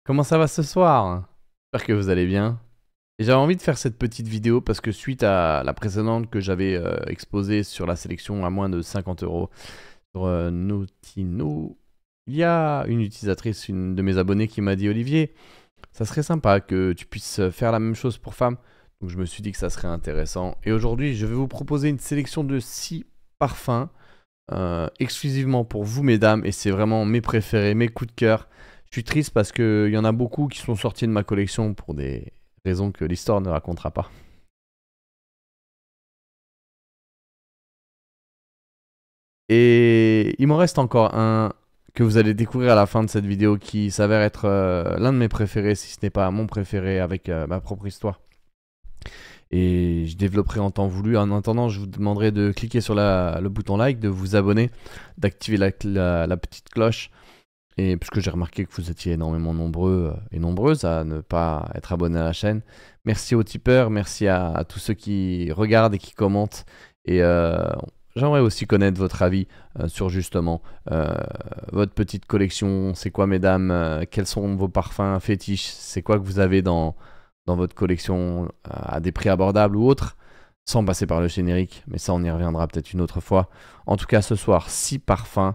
Comment ça va ce soir? J'espère que vous allez bien. Et j'avais envie de faire cette petite vidéo parce que suite à la précédente que j'avais exposée sur la sélection à moins de 50 euros sur Notino, il y a une utilisatrice, une de mes abonnés qui m'a dit Olivier, ça serait sympa que tu puisses faire la même chose pour femmes. Donc je me suis dit que ça serait intéressant. Et aujourd'hui, je vais vous proposer une sélection de 6 parfums exclusivement pour vous, mesdames. Et c'est vraiment mes préférés, mes coups de cœur. Je suis triste parce qu'il y en a beaucoup qui sont sortis de ma collection pour des raisons que l'histoire ne racontera pas. Et il m'en reste encore un que vous allez découvrir à la fin de cette vidéo qui s'avère être l'un de mes préférés, si ce n'est pas mon préféré, avec ma propre histoire. Et je développerai en temps voulu. En attendant, je vous demanderai de cliquer sur le bouton like, de vous abonner, d'activer la petite cloche. Et puisque j'ai remarqué que vous étiez énormément nombreux et nombreuses à ne pas être abonnés à la chaîne. Merci aux tipeurs, merci à tous ceux qui regardent et qui commentent. Et j'aimerais aussi connaître votre avis sur justement votre petite collection. C'est quoi, mesdames? Quels sont vos parfums fétiches? C'est quoi que vous avez dans votre collection à des prix abordables ou autres? Sans passer par le générique, mais ça on y reviendra peut-être une autre fois. En tout cas, ce soir, 6 parfums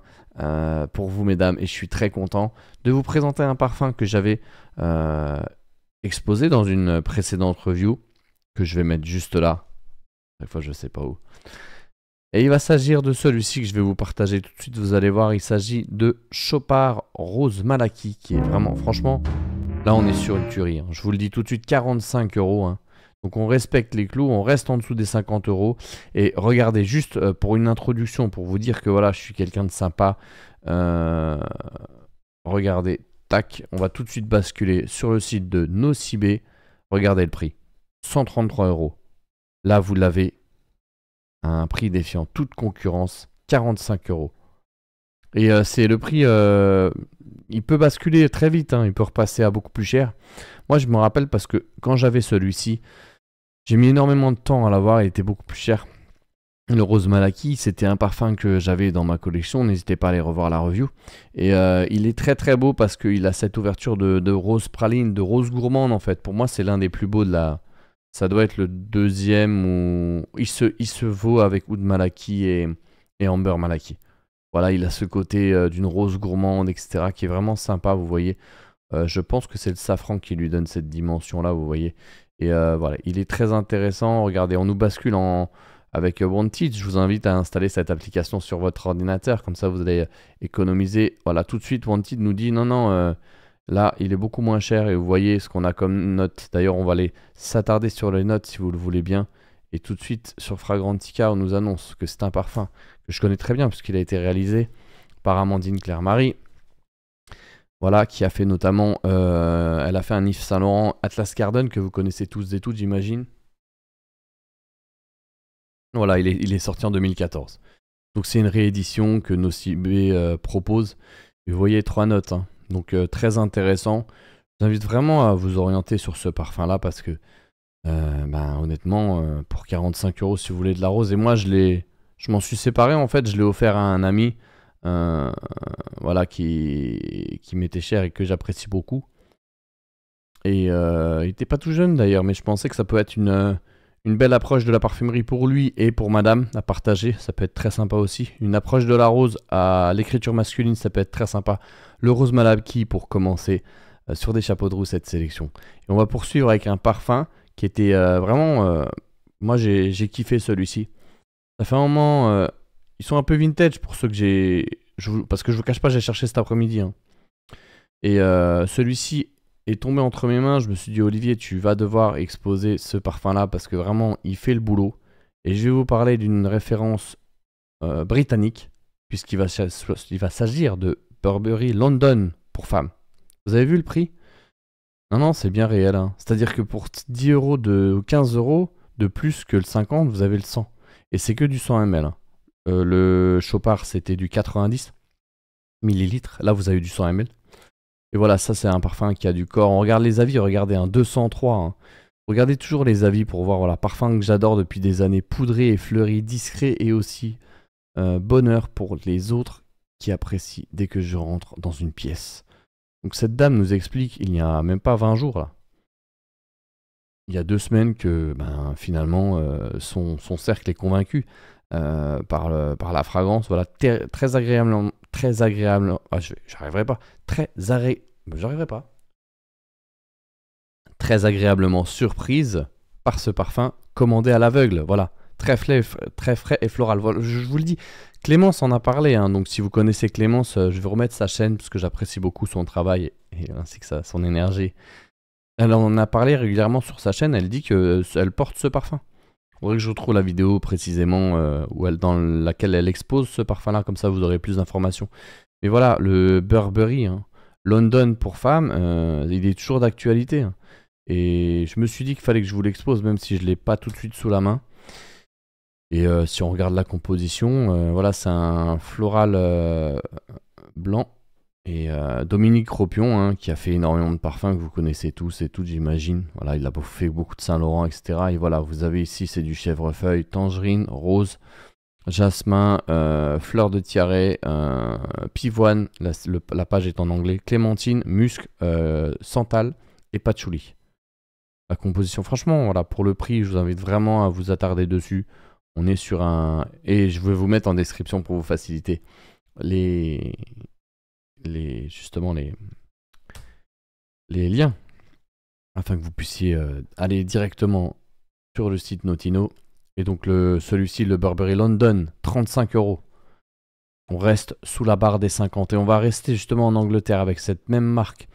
pour vous, mesdames, et je suis très content de vous présenter un parfum que j'avais exposé dans une précédente review, que je vais mettre juste là. Des fois, je sais pas où. Et il va s'agir de celui-ci que je vais vous partager tout de suite. Vous allez voir, il s'agit de Chopard Rose Malaki, qui est vraiment, franchement, là on est sur une tuerie. Hein. Je vous le dis tout de suite, 45 euros. Hein. Donc on respecte les clous, on reste en dessous des 50 euros. Et regardez, juste pour une introduction, pour vous dire que voilà, je suis quelqu'un de sympa. Regardez, tac, on va tout de suite basculer sur le site de Nocibé. Regardez le prix, 133 euros. Là, vous l'avez à un prix défiant toute concurrence, 45 euros. Et c'est le prix, il peut basculer très vite, hein, il peut repasser à beaucoup plus cher. Moi, je me rappelle parce que quand j'avais celui-ci, j'ai mis énormément de temps à l'avoir, il était beaucoup plus cher. Le Rose Malaki, c'était un parfum que j'avais dans ma collection, n'hésitez pas à aller revoir la review. Et il est très très beau parce qu'il a cette ouverture de rose praline, de rose gourmande en fait. Pour moi, c'est l'un des plus beaux de la... Ça doit être le deuxième où il se vaut avec Oud Malaki et Amber Malaki. Voilà, il a ce côté d'une rose gourmande, etc. qui est vraiment sympa, vous voyez. Je pense que c'est le safran qui lui donne cette dimension-là, vous voyez. Et voilà, il est très intéressant. Regardez, on nous bascule avec Wanted. Je vous invite à installer cette application sur votre ordinateur. Comme ça, vous allez économiser. Voilà, tout de suite, Wanted nous dit non, non, là, il est beaucoup moins cher. Et vous voyez ce qu'on a comme note. D'ailleurs, on va aller s'attarder sur les notes si vous le voulez bien. Et tout de suite, sur Fragrantica, on nous annonce que c'est un parfum que je connais très bien puisqu'il a été réalisé par Amandine Claire-Marie. Voilà, qui a fait notamment, elle a fait un Yves Saint Laurent Atlas Garden que vous connaissez tous et toutes, j'imagine. Voilà, il est sorti en 2014. Donc c'est une réédition que Nocibé propose. Et vous voyez 3 notes, hein. Donc très intéressant. Je vous invite vraiment à vous orienter sur ce parfum-là parce que, ben, honnêtement, pour 45 euros si vous voulez de la rose, et moi je m'en suis séparé en fait, je l'ai offert à un ami. Voilà, qui m'était cher et que j'apprécie beaucoup. Et il n'était pas tout jeune d'ailleurs, mais je pensais que ça peut être une belle approche de la parfumerie pour lui et pour madame à partager. Ça peut être très sympa aussi. Une approche de la rose à l'écriture masculine, ça peut être très sympa. Le Rose Malaki pour commencer sur des chapeaux de roue cette sélection. Et on va poursuivre avec un parfum qui était vraiment... moi j'ai kiffé celui-ci. Ça fait un moment... ils sont un peu vintage pour ceux que j'ai... Parce que je vous cache pas, j'ai cherché cet après-midi. Hein. Et celui-ci est tombé entre mes mains. Je me suis dit, Olivier, tu vas devoir exposer ce parfum-là parce que vraiment, il fait le boulot. Et je vais vous parler d'une référence britannique, puisqu'il va s'agir de Burberry London pour femmes. Vous avez vu le prix? Non, non, c'est bien réel. Hein. C'est-à-dire que pour 10 euros ou 15 euros de plus que le 50, vous avez le 100. Et c'est que du 100 ml. Hein. Le Chopard, c'était du 90 millilitres. Là, vous avez du 100 ml. Et voilà, ça, c'est un parfum qui a du corps. On regarde les avis, regardez, un 203. Hein. Regardez toujours les avis pour voir, voilà, parfum que j'adore depuis des années. Poudré et fleuri, discret et aussi bonheur pour les autres qui apprécient dès que je rentre dans une pièce. Donc cette dame nous explique, il n'y a même pas 20 jours là, il y a 2 semaines que finalement son cercle est convaincu par la fragrance. Voilà, très agréable, très agréable. Ah, j'arriverai pas. J'arriverai pas. Très agréablement surprise par ce parfum commandé à l'aveugle. Voilà, très frais et floral. Voilà, je vous le dis. Clémence en a parlé, hein, donc si vous connaissez Clémence, je vais vous remettre sa chaîne parce que j'apprécie beaucoup son travail et ainsi que son énergie. Elle en a parlé régulièrement sur sa chaîne, elle dit qu'elle porte ce parfum. Il faudrait que je retrouve la vidéo précisément dans laquelle elle expose ce parfum-là, comme ça vous aurez plus d'informations. Mais voilà, le Burberry, hein, London pour femmes, il est toujours d'actualité. Hein. Et je me suis dit qu'il fallait que je vous l'expose, même si je ne l'ai pas tout de suite sous la main. Et si on regarde la composition, voilà, c'est un floral blanc. Et Dominique Ropion, hein, qui a fait énormément de parfums que vous connaissez tous et toutes, j'imagine. Voilà, il a fait beaucoup de Saint-Laurent, etc. Et voilà, vous avez ici, c'est du chèvrefeuille, tangerine, rose, jasmin, fleur de tiare, pivoine, la page est en anglais, clémentine, musc, santal et patchouli. La composition, franchement, voilà, pour le prix, je vous invite vraiment à vous attarder dessus. On est sur un... Et je vais vous mettre en description pour vous faciliter justement les liens afin que vous puissiez aller directement sur le site Notino. Et donc celui-ci, le Burberry London, 35 €. On reste sous la barre des 50 et on va rester justement en Angleterre avec cette même marque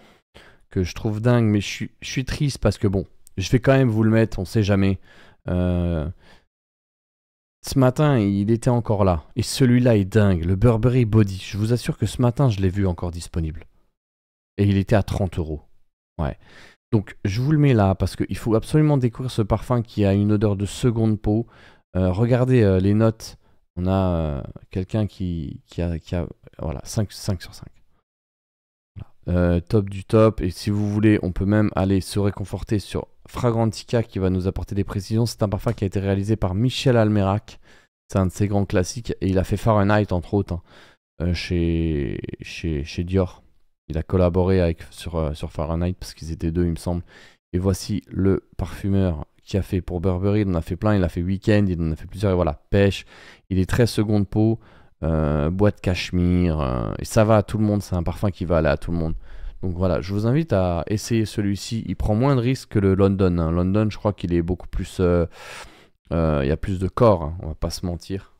que je trouve dingue, mais je suis triste parce que bon, je vais quand même vous le mettre, on sait jamais. Ce matin, il était encore là. Et celui-là est dingue. Le Burberry Body. Je vous assure que ce matin, je l'ai vu encore disponible. Et il était à 30 €. Ouais. Donc, je vous le mets là parce qu'il faut absolument découvrir ce parfum qui a une odeur de seconde peau. Regardez les notes. On a quelqu'un qui a voilà, 5 sur 5. Voilà. Top du top. Et si vous voulez, on peut même aller se réconforter sur Fragrantica qui va nous apporter des précisions. C'est un parfum qui a été réalisé par Michel Almerac. C'est un de ses grands classiques. Et il a fait Fahrenheit, entre autres, hein, chez Dior. Il a collaboré sur Fahrenheit parce qu'ils étaient deux, il me semble. Et voici le parfumeur qui a fait pour Burberry. Il en a fait plein. Il a fait Weekend, il en a fait plusieurs. Et voilà, pêche. Il est très seconde peau. Boîte cachemire. Et ça va à tout le monde. C'est un parfum qui va aller à tout le monde. Donc voilà, je vous invite à essayer celui-ci. Il prend moins de risques que le London. Hein. London, je crois qu'il est beaucoup plus... il y a plus de corps, hein, on va pas se mentir.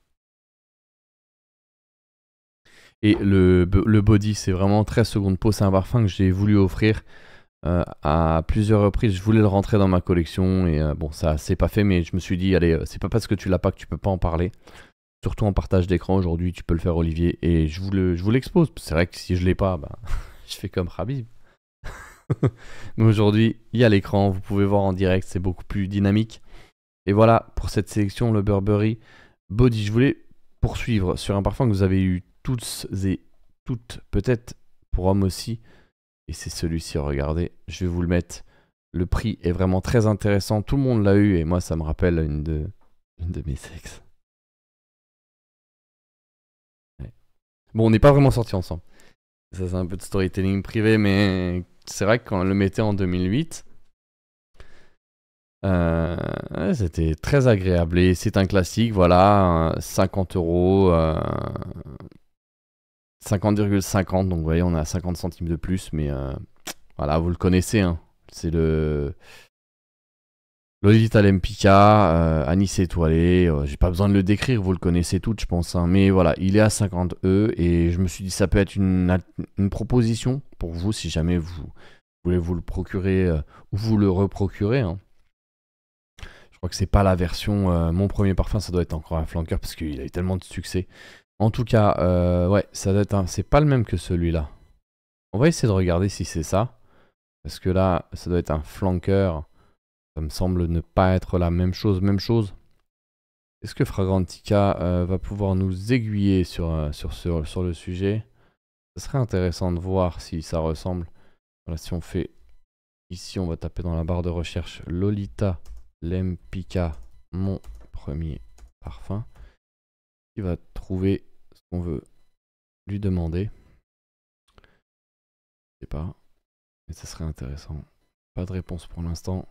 Et le body, c'est vraiment très seconde peau. C'est un parfum que j'ai voulu offrir à plusieurs reprises. Je voulais le rentrer dans ma collection. Et bon, ça c'est pas fait, mais je me suis dit, allez, c'est pas parce que tu l'as pas que tu peux pas en parler. Surtout en partage d'écran, aujourd'hui, tu peux le faire, Olivier. Et je vous l'expose. C'est vrai que si je l'ai pas, bah... je fais comme Habib. Mais aujourd'hui, il y a l'écran, vous pouvez voir en direct, c'est beaucoup plus dynamique. Et voilà, pour cette sélection, le Burberry Body. Je voulais poursuivre sur un parfum que vous avez eu toutes et toutes, peut-être pour hommes aussi. Et c'est celui-ci, regardez, je vais vous le mettre. Le prix est vraiment très intéressant, tout le monde l'a eu et moi ça me rappelle une de mes sexes. Ouais. Bon, on n'est pas vraiment sortis ensemble. Ça, c'est un peu de storytelling privé, mais c'est vrai que quand on le mettait en 2008, c'était très agréable. Et c'est un classique, voilà, 50 €, 50,50. Donc, vous voyez, on a 50 centimes de plus, mais voilà, vous le connaissez, hein. C'est le Lolita Lempicka, Anis étoilé. J'ai pas besoin de le décrire, vous le connaissez toutes, je pense. Hein. Mais voilà, il est à 50 € et je me suis dit ça peut être une proposition pour vous si jamais vous voulez vous le procurer ou vous le reprocurer. Hein. Je crois que c'est pas la version. Mon premier parfum, ça doit être encore un flanqueur parce qu'il a eu tellement de succès. En tout cas, ouais, ça doit être c'est pas le même que celui-là. On va essayer de regarder si c'est ça. Parce que là, ça doit être un flanqueur. Ça me semble ne pas être la même chose. Est-ce que Fragrantica va pouvoir nous aiguiller sur le sujet? Ce serait intéressant de voir si ça ressemble. Voilà, si on fait... Ici, on va taper dans la barre de recherche Lolita Lempicka, mon premier parfum. Il va trouver ce qu'on veut lui demander. Je sais pas. Mais ça serait intéressant. Pas de réponse pour l'instant.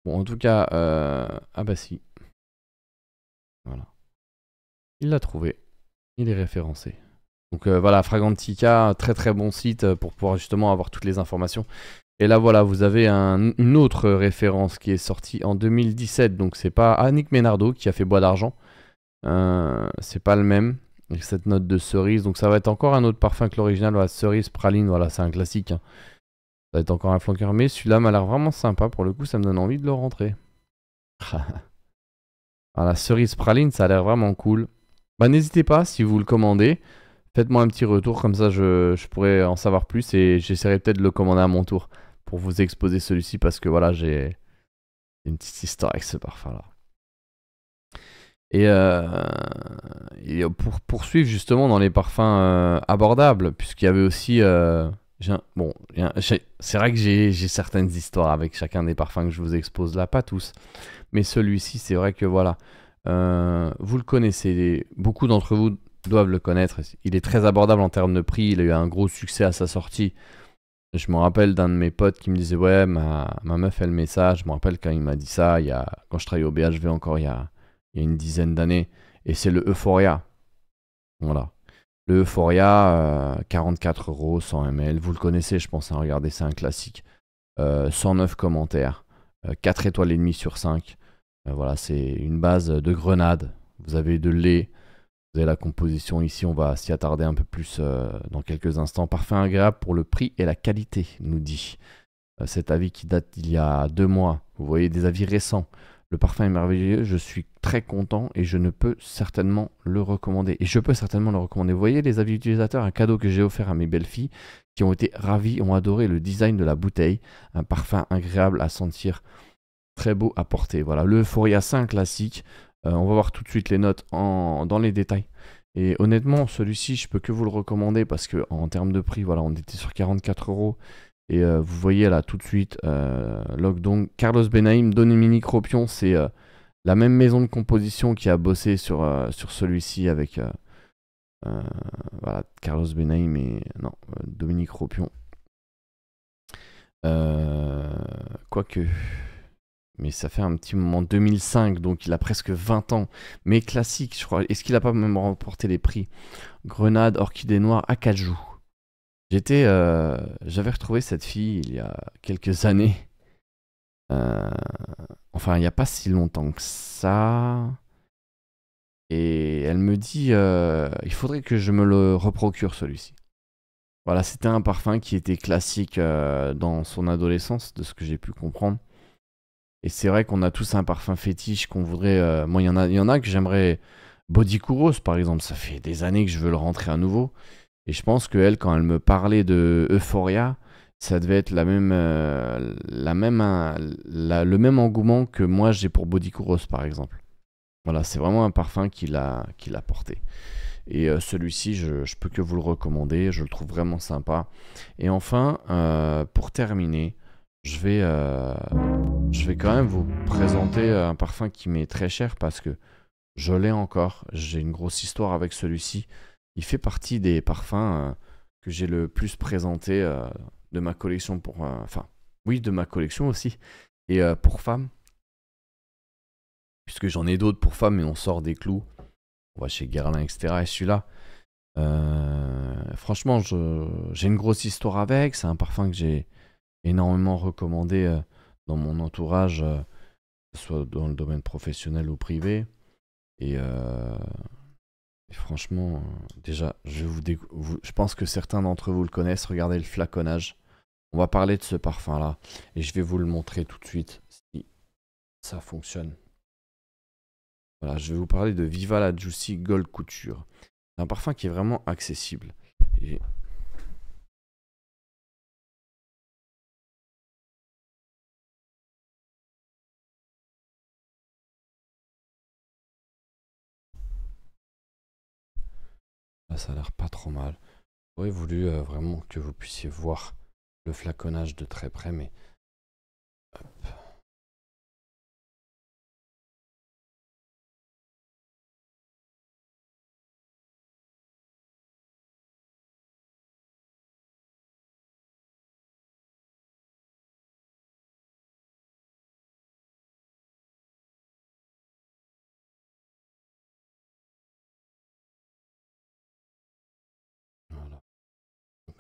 Bon, en tout cas, ah bah si. Voilà. Il l'a trouvé. Il est référencé. Donc voilà, Fragrantica, très très bon site pour pouvoir justement avoir toutes les informations. Et là voilà, vous avez une autre référence qui est sortie en 2017. Donc c'est pas Annick Ménardo qui a fait Bois d'Argent. C'est pas le même. Avec cette note de cerise. Donc ça va être encore un autre parfum que l'original. Voilà, cerise, praline, voilà, c'est un classique, hein. Ça va être encore un flanqueur. Mais celui-là m'a l'air vraiment sympa. Pour le coup, ça me donne envie de le rentrer. Voilà, cerise praline, ça a l'air vraiment cool. Bah n'hésitez pas si vous le commandez. Faites-moi un petit retour, comme ça je pourrais en savoir plus et j'essaierai peut-être de le commander à mon tour pour vous exposer celui-ci parce que voilà, j'ai une petite histoire avec ce parfum-là. Et, pour poursuivre justement dans les parfums abordables, puisqu'il y avait aussi... bon, c'est vrai que j'ai certaines histoires avec chacun des parfums que je vous expose là, pas tous. Mais celui-ci, c'est vrai que voilà, vous le connaissez, beaucoup d'entre vous doivent le connaître. Il est très abordable en termes de prix, il a eu un gros succès à sa sortie. Je me rappelle d'un de mes potes qui me disait ouais, ma meuf elle met ça. Je me rappelle quand il m'a dit ça, quand je travaillais au BHV encore il y a une dizaine d'années. Et c'est le Euphoria. Voilà. Le Euphoria, 44 euros, 100 ml. Vous le connaissez, je pense, hein, regardez, c'est un classique. 109 commentaires, 4 étoiles et demie sur 5. Voilà, c'est une base de grenade. Vous avez de lait, vous avez la composition ici, on va s'y attarder un peu plus dans quelques instants. Parfum agréable pour le prix et la qualité, nous dit cet avis qui date d'il y a 2 mois. Vous voyez des avis récents. Le parfum est merveilleux, je suis très content et je ne peux certainement le recommander. Et je peux certainement le recommander. Vous voyez les avis utilisateurs, un cadeau que j'ai offert à mes belles filles qui ont été ravies, ont adoré le design de la bouteille. Un parfum agréable à sentir, très beau à porter. Voilà, le Euphoria 5 classique. On va voir tout de suite les notes dans les détails. Et honnêtement, celui-ci, je peux que vous le recommander parce que en termes de prix, voilà, on était sur 44 euros. Et vous voyez là tout de suite, donc Carlos Benaim, Dominique Ropion, c'est la même maison de composition qui a bossé sur celui-ci avec voilà, Carlos Benaim et non, Dominique Ropion. Quoique, mais ça fait un petit moment, 2005, donc il a presque 20 ans. Mais classique, je crois. Est-ce qu'il a pas même remporté les prix Grenade, Orchidée Noire, Acajou. J'avais retrouvé cette fille il y a quelques années. Enfin, il n'y a pas si longtemps que ça. Et elle me dit, il faudrait que je me le reprocure celui-ci. Voilà, c'était un parfum qui était classique dans son adolescence, de ce que j'ai pu comprendre. Et c'est vrai qu'on a tous un parfum fétiche qu'on voudrait. Moi, il y en a que j'aimerais. Body Kouros, par exemple, ça fait des années que je veux le rentrer à nouveau. Et je pense qu'elle, quand elle me parlait de Euphoria, ça devait être le même engouement que moi j'ai pour Body Kouros, par exemple. Voilà, c'est vraiment un parfum qu'il a porté. Et celui-ci, je peux que vous le recommander, je le trouve vraiment sympa. Et enfin, pour terminer, je vais quand même vous présenter un parfum qui m'est très cher parce que je l'ai encore. J'ai une grosse histoire avec celui-ci. Il fait partie des parfums que j'ai le plus présenté de ma collection enfin, oui, de ma collection aussi. Et pour femmes, puisque j'en ai d'autres pour femmes, mais on sort des clous. On va chez Guerlain, etc. Et celui-là, franchement, j'ai une grosse histoire avec. C'est un parfum que j'ai énormément recommandé dans mon entourage, que ce soit dans le domaine professionnel ou privé. Et, et franchement, déjà, je pense que certains d'entre vous le connaissent. Regardez le flaconnage. On va parler de ce parfum-là. Et je vais vous le montrer tout de suite si ça fonctionne. Voilà, je vais vous parler de Viva la Juicy Gold Couture. C'est un parfum qui est vraiment accessible. Et là, ça a l'air pas trop mal. J'aurais voulu vraiment que vous puissiez voir le flaconnage de très près, mais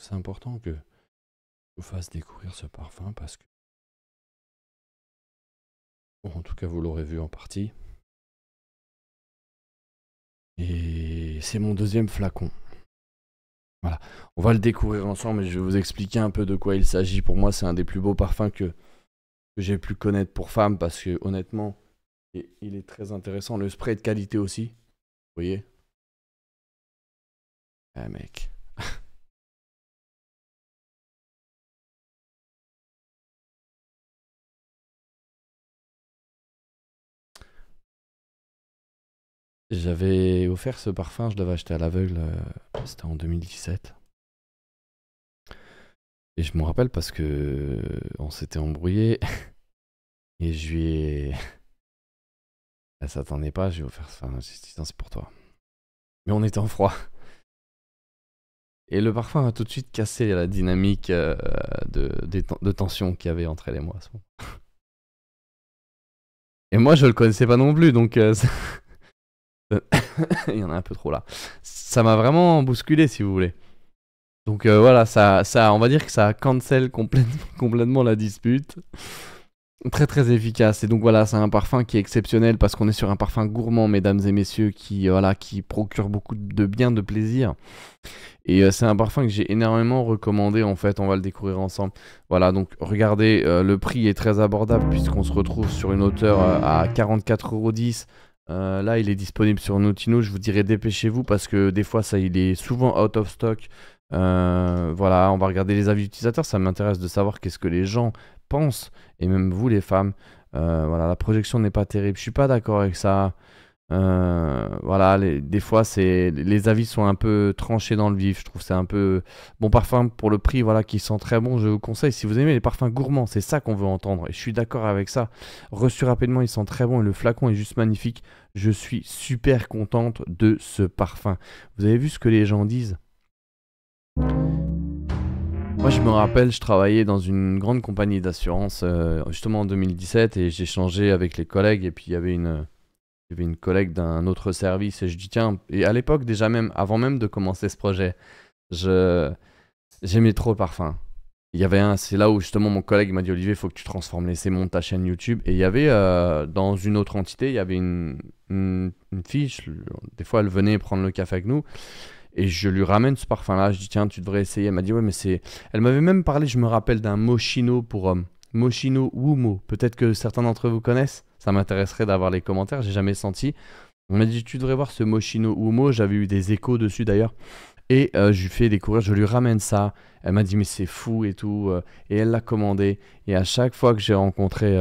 C'est important que je vous fasse découvrir ce parfum parce que, bon, en tout cas, vous l'aurez vu en partie. Et c'est mon deuxième flacon. Voilà, on va le découvrir ensemble et je vais vous expliquer un peu de quoi il s'agit. Pour moi, c'est un des plus beaux parfums que j'ai pu connaître pour femme parce que honnêtement, il est très intéressant. Le spray est de qualité aussi, vous voyez. Ah mec. J'avais offert ce parfum, je l'avais acheté à l'aveugle, c'était en 2017. Et je me rappelle parce que on s'était embrouillé et je lui ai... Elle s'attendait pas, j'ai offert ça, j'ai dit non, c'est pour toi. Mais on était en froid. Et le parfum a tout de suite cassé la dynamique de tension qu'il y avait entre elle et moi à ce moment. Et moi je le connaissais pas non plus, donc il y en a un peu trop là. Ça m'a vraiment bousculé si vous voulez. Donc voilà, on va dire que ça cancel complètement la dispute. Très très efficace. Et donc voilà, c'est un parfum qui est exceptionnel parce qu'on est sur un parfum gourmand, mesdames et messieurs, qui procure beaucoup de bien, de plaisir. Et c'est un parfum que j'ai énormément recommandé en fait, on va le découvrir ensemble. Voilà, donc regardez, le prix est très abordable puisqu'on se retrouve sur une hauteur à 44,10 €. Là, il est disponible sur Notino, je vous dirais dépêchez-vous parce que des fois, il est souvent out of stock. Voilà, on va regarder les avis utilisateurs, ça m'intéresse de savoir qu'est-ce que les gens pensent, et même vous les femmes. Voilà, la projection n'est pas terrible, je suis pas d'accord avec ça. Voilà, des fois les avis sont un peu tranchés dans le vif, je trouve c'est un peu... Bon parfum pour le prix, voilà, qui sent très bon, je vous conseille, si vous aimez les parfums gourmands, c'est ça qu'on veut entendre, et je suis d'accord avec ça. Reçu rapidement, il sent très bon, et le flacon est juste magnifique. Je suis super contente de ce parfum. Vous avez vu ce que les gens disent? Moi, je me rappelle, je travaillais dans une grande compagnie d'assurance, justement en 2017, et j'ai changé avec les collègues, et puis il y avait une collègue d'un autre service, et je dis tiens, et à l'époque déjà même, avant même de commencer ce projet, j'aimais trop le parfum. C'est là où justement mon collègue m'a dit Olivier, il faut que tu transformes les monte ta chaîne YouTube. Et il y avait dans une autre entité, il y avait une fille, des fois elle venait prendre le café avec nous. Et je lui ramène ce parfum-là. Je dis, tiens, tu devrais essayer. Elle m'a dit, ouais, mais c'est. Elle m'avait même parlé, je me rappelle, d'un Moschino pour homme. Moschino Wumo. Peut-être que certains d'entre vous connaissent. Ça m'intéresserait d'avoir les commentaires. J'ai jamais senti. On m'a dit, tu devrais voir ce Moschino Wumo. J'avais eu des échos dessus d'ailleurs. Et je lui fais découvrir, je lui ramène ça. Elle m'a dit, mais c'est fou et tout. Et elle l'a commandé. Et à chaque fois que j'ai rencontré.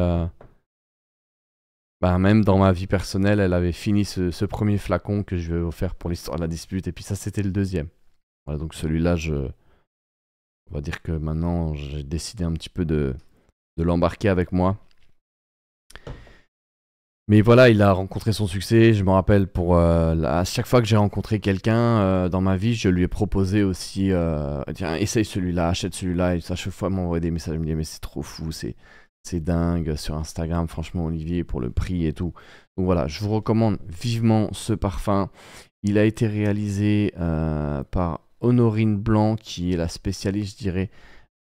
Même dans ma vie personnelle, elle avait fini ce premier flacon que je lui ai offert pour l'histoire de la dispute. Et puis ça, c'était le deuxième. Voilà, donc celui-là, on va dire que maintenant, j'ai décidé un petit peu de l'embarquer avec moi. Mais voilà, il a rencontré son succès. Je me rappelle, à chaque fois que j'ai rencontré quelqu'un dans ma vie, je lui ai proposé aussi, tiens, essaye celui-là, achète celui-là. Et à chaque fois, il m'envoie des messages, il me dit, mais c'est trop fou, c'est dingue sur Instagram, franchement, Olivier, pour le prix et tout. Donc voilà, je vous recommande vivement ce parfum. Il a été réalisé par Honorine Blanc, qui est la spécialiste, je dirais,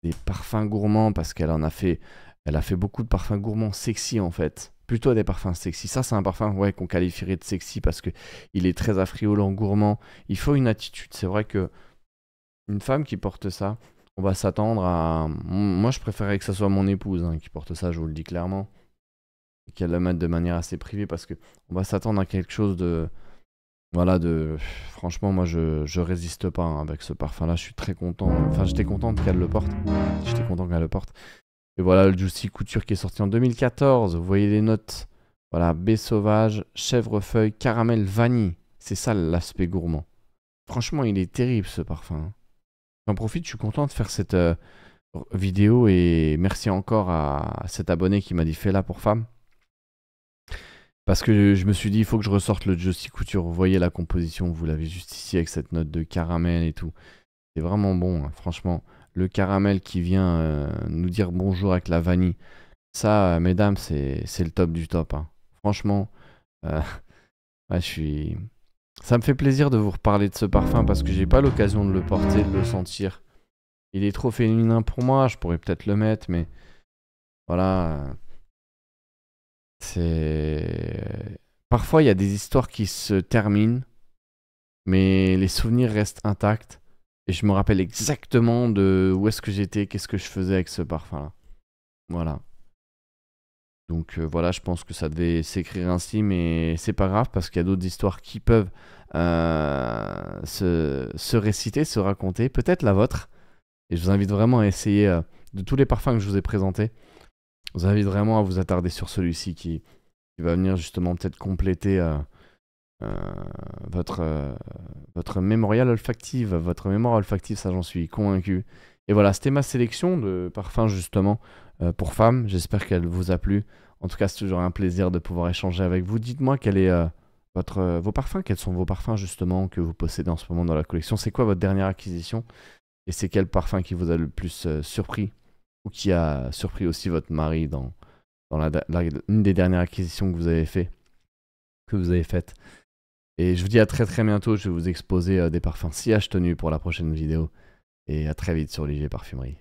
des parfums gourmands, parce elle a fait beaucoup de parfums gourmands sexy en fait. Plutôt des parfums sexy. Ça, c'est un parfum qu'on qualifierait de sexy parce que il est très affriolant, gourmand. Il faut une attitude. C'est vrai que une femme qui porte ça, on va s'attendre à... Moi, je préférerais que ça soit mon épouse qui porte ça, je vous le dis clairement. Et qu'elle le mette de manière assez privée parce que on va s'attendre à quelque chose de... Voilà, franchement, moi, je résiste pas avec ce parfum-là. Je suis très content. Enfin, j'étais contente qu'elle le porte. J'étais content qu'elle le porte. Et voilà, le Juicy Couture qui est sorti en 2014. Vous voyez les notes. Voilà, baie sauvage, chèvrefeuille, caramel, vanille. C'est ça l'aspect gourmand. Franchement, il est terrible ce parfum. J'en profite, je suis content de faire cette vidéo et merci encore à cet abonné qui m'a dit fais-la pour femme. Parce que je me suis dit, il faut que je ressorte le Juicy Couture. Vous voyez la composition, vous l'avez juste ici avec cette note de caramel et tout. C'est vraiment bon, franchement. Le caramel qui vient nous dire bonjour avec la vanille. Ça, mesdames, c'est le top du top. Franchement, ça me fait plaisir de vous reparler de ce parfum parce que j'ai pas l'occasion de le porter, de le sentir. Il est trop féminin pour moi, je pourrais peut-être le mettre, mais voilà. C'est... Parfois, il y a des histoires qui se terminent, mais les souvenirs restent intacts. Et je me rappelle exactement de où est-ce que j'étais, qu'est-ce que je faisais avec ce parfum-là. Voilà. Donc voilà, je pense que ça devait s'écrire ainsi, mais c'est pas grave parce qu'il y a d'autres histoires qui peuvent se réciter, se raconter. Peut-être la vôtre. Et je vous invite vraiment à essayer de tous les parfums que je vous ai présentés. Je vous invite vraiment à vous attarder sur celui-ci qui va venir justement peut-être compléter euh, votre mémorial olfactive, votre mémoire olfactive, ça j'en suis convaincu. Et voilà, c'était ma sélection de parfums justement pour femmes. J'espère qu'elle vous a plu. En tout cas, c'est toujours un plaisir de pouvoir échanger avec vous. Dites-moi quel est vos parfums, quels sont vos parfums justement que vous possédez en ce moment dans la collection. C'est quoi votre dernière acquisition? Et c'est quel parfum qui vous a le plus surpris ou qui a surpris aussi votre mari dans une des dernières acquisitions que vous avez faites. Et je vous dis à très très bientôt. Je vais vous exposer des parfums si tenus pour la prochaine vidéo. Et à très vite sur Olivier Parfumerie.